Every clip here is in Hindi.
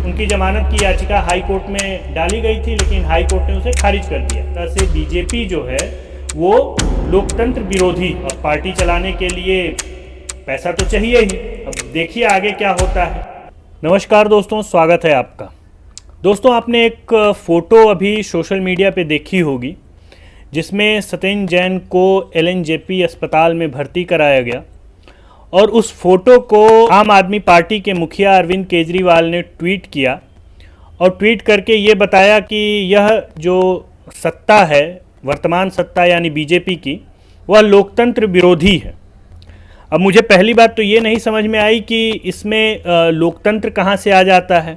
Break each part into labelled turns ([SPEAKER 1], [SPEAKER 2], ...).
[SPEAKER 1] उनकी जमानत की याचिका हाई कोर्ट में डाली गई थी, लेकिन हाई कोर्ट ने उसे खारिज कर दिया। तरह से बीजेपी जो है वो लोकतंत्र विरोधी, और पार्टी चलाने के लिए पैसा तो चाहिए ही। अब देखिए आगे क्या होता है। नमस्कार दोस्तों, स्वागत है आपका। दोस्तों, आपने एक फ़ोटो अभी सोशल मीडिया पे देखी होगी जिसमें सत्येंद्र जैन को LNJP अस्पताल में भर्ती कराया गया, और उस फोटो को आम आदमी पार्टी के मुखिया अरविंद केजरीवाल ने ट्वीट किया और ट्वीट करके ये बताया कि यह जो सत्ता है, वर्तमान सत्ता यानी बीजेपी की, वह लोकतंत्र विरोधी है। अब मुझे पहली बात तो ये नहीं समझ में आई कि इसमें लोकतंत्र कहाँ से आ जाता है।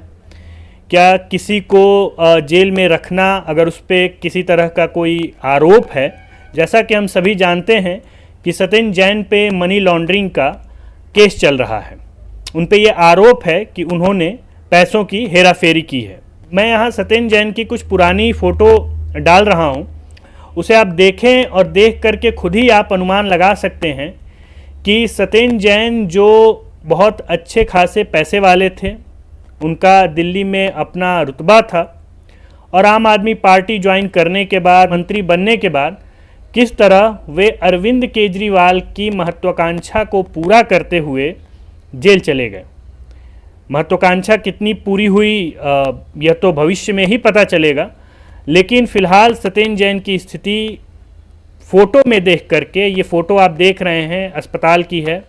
[SPEAKER 1] क्या किसी को जेल में रखना, अगर उस पर किसी तरह का कोई आरोप है, जैसा कि हम सभी जानते हैं कि सत्येंद्र जैन पे मनी लॉन्ड्रिंग का केस चल रहा है, उन पे ये आरोप है कि उन्होंने पैसों की हेराफेरी की है। मैं यहाँ सत्येंद्र जैन की कुछ पुरानी फ़ोटो डाल रहा हूँ, उसे आप देखें और देख करके खुद ही आप अनुमान लगा सकते हैं कि सत्येंद्र जैन जो बहुत अच्छे खासे पैसे वाले थे, उनका दिल्ली में अपना रुतबा था, और आम आदमी पार्टी ज्वाइन करने के बाद, मंत्री बनने के बाद किस तरह वे अरविंद केजरीवाल की महत्वाकांक्षा को पूरा करते हुए जेल चले गए। महत्वाकांक्षा कितनी पूरी हुई यह तो भविष्य में ही पता चलेगा, लेकिन फ़िलहाल सत्येंद्र जैन की स्थिति फ़ोटो में देख करके, ये फ़ोटो आप देख रहे हैं अस्पताल की है,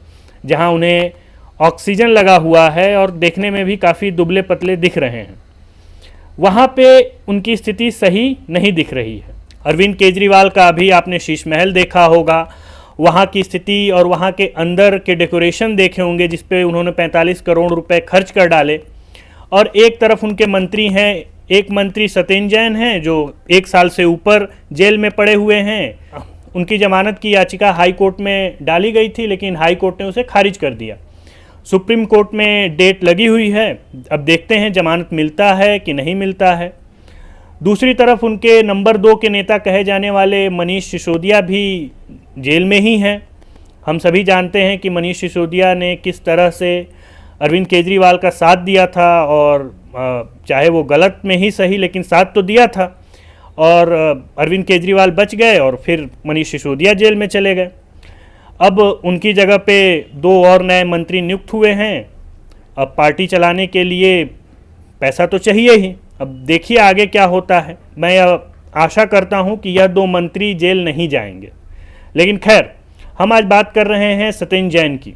[SPEAKER 1] जहां उन्हें ऑक्सीजन लगा हुआ है और देखने में भी काफ़ी दुबले पतले दिख रहे हैं। वहाँ पे उनकी स्थिति सही नहीं दिख रही है। अरविंद केजरीवाल का अभी आपने शीश महल देखा होगा, वहाँ की स्थिति और वहाँ के अंदर के डेकोरेशन देखे होंगे जिस पे उन्होंने 45 करोड़ रुपए खर्च कर डाले। और एक तरफ उनके मंत्री हैं, एक मंत्री सत्येंद्र जैन हैं जो 1 साल से ऊपर जेल में पड़े हुए हैं। उनकी जमानत की याचिका हाई कोर्ट में डाली गई थी, लेकिन हाई कोर्ट ने उसे खारिज कर दिया। सुप्रीम कोर्ट में डेट लगी हुई है, अब देखते हैं जमानत मिलता है कि नहीं मिलता है। दूसरी तरफ उनके नंबर 2 के नेता कहे जाने वाले मनीष सिसोदिया भी जेल में ही हैं। हम सभी जानते हैं कि मनीष सिसोदिया ने किस तरह से अरविंद केजरीवाल का साथ दिया था, और चाहे वो गलत में ही सही, लेकिन साथ तो दिया था, और अरविंद केजरीवाल बच गए और फिर मनीष सिसोदिया जेल में चले गए। अब उनकी जगह पे 2 और नए मंत्री नियुक्त हुए हैं। अब पार्टी चलाने के लिए पैसा तो चाहिए ही। अब देखिए आगे क्या होता है। मैं आशा करता हूं कि यह 2 मंत्री जेल नहीं जाएंगे, लेकिन खैर, हम आज बात कर रहे हैं सत्येंद्र जैन की।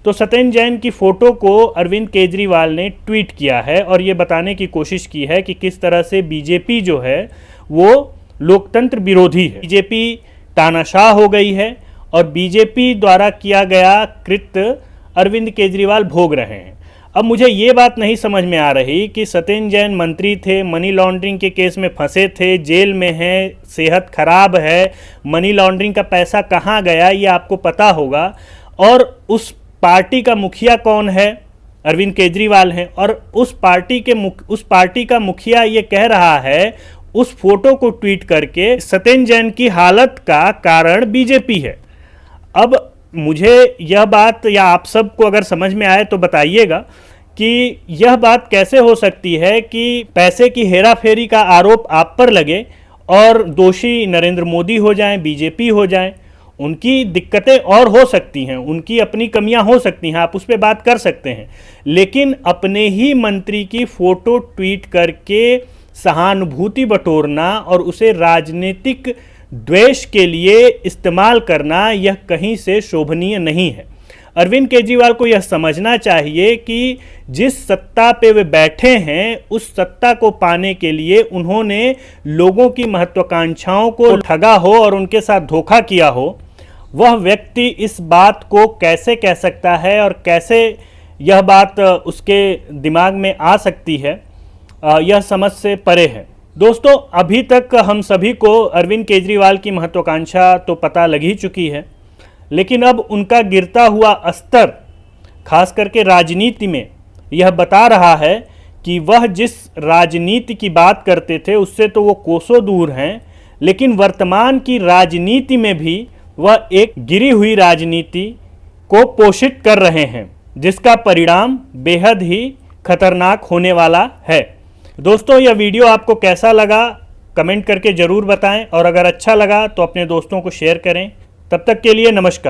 [SPEAKER 1] तो सत्येंद्र जैन की फ़ोटो को अरविंद केजरीवाल ने ट्वीट किया है और ये बताने की कोशिश की है कि किस तरह से बीजेपी जो है वो लोकतंत्र विरोधी है। बीजेपी तानाशाह हो गई है और बीजेपी द्वारा किया गया कृत्य अरविंद केजरीवाल भोग रहे हैं। अब मुझे ये बात नहीं समझ में आ रही कि सत्येंद्र जैन मंत्री थे, मनी लॉन्ड्रिंग के केस में फंसे थे, जेल में हैं, सेहत खराब है, मनी लॉन्ड्रिंग का पैसा कहाँ गया ये आपको पता होगा। और उस पार्टी का मुखिया कौन है? अरविंद केजरीवाल हैं। और उस पार्टी का मुखिया ये कह रहा है उस फोटो को ट्वीट करके सत्येंद्र जैन की हालत का कारण बीजेपी है। अब मुझे यह बात, या आप सबको अगर समझ में आए तो बताइएगा कि यह बात कैसे हो सकती है कि पैसे की हेराफेरी का आरोप आप पर लगे और दोषी नरेंद्र मोदी हो जाएं, बीजेपी हो जाएं। उनकी दिक्कतें और हो सकती हैं, उनकी अपनी कमियां हो सकती हैं, आप उस पर बात कर सकते हैं, लेकिन अपने ही मंत्री की फ़ोटो ट्वीट करके सहानुभूति बटोरना और उसे राजनीतिक द्वेष के लिए इस्तेमाल करना, यह कहीं से शोभनीय नहीं है। अरविंद केजरीवाल को यह समझना चाहिए कि जिस सत्ता पे वे बैठे हैं, उस सत्ता को पाने के लिए उन्होंने लोगों की महत्वाकांक्षाओं को ठगा हो और उनके साथ धोखा किया हो। वह व्यक्ति इस बात को कैसे कह सकता है और कैसे यह बात उसके दिमाग में आ सकती है, यह समझ से परे है। दोस्तों, अभी तक हम सभी को अरविंद केजरीवाल की महत्वाकांक्षा तो पता लग ही चुकी है, लेकिन अब उनका गिरता हुआ स्तर खास करके राजनीति में यह बता रहा है कि वह जिस राजनीति की बात करते थे उससे तो वो कोसों दूर हैं, लेकिन वर्तमान की राजनीति में भी वह एक गिरी हुई राजनीति को पोषित कर रहे हैं, जिसका परिणाम बेहद ही खतरनाक होने वाला है। दोस्तों, यह वीडियो आपको कैसा लगा कमेंट करके ज़रूर बताएं और अगर अच्छा लगा तो अपने दोस्तों को शेयर करें। तब तक के लिए नमस्कार।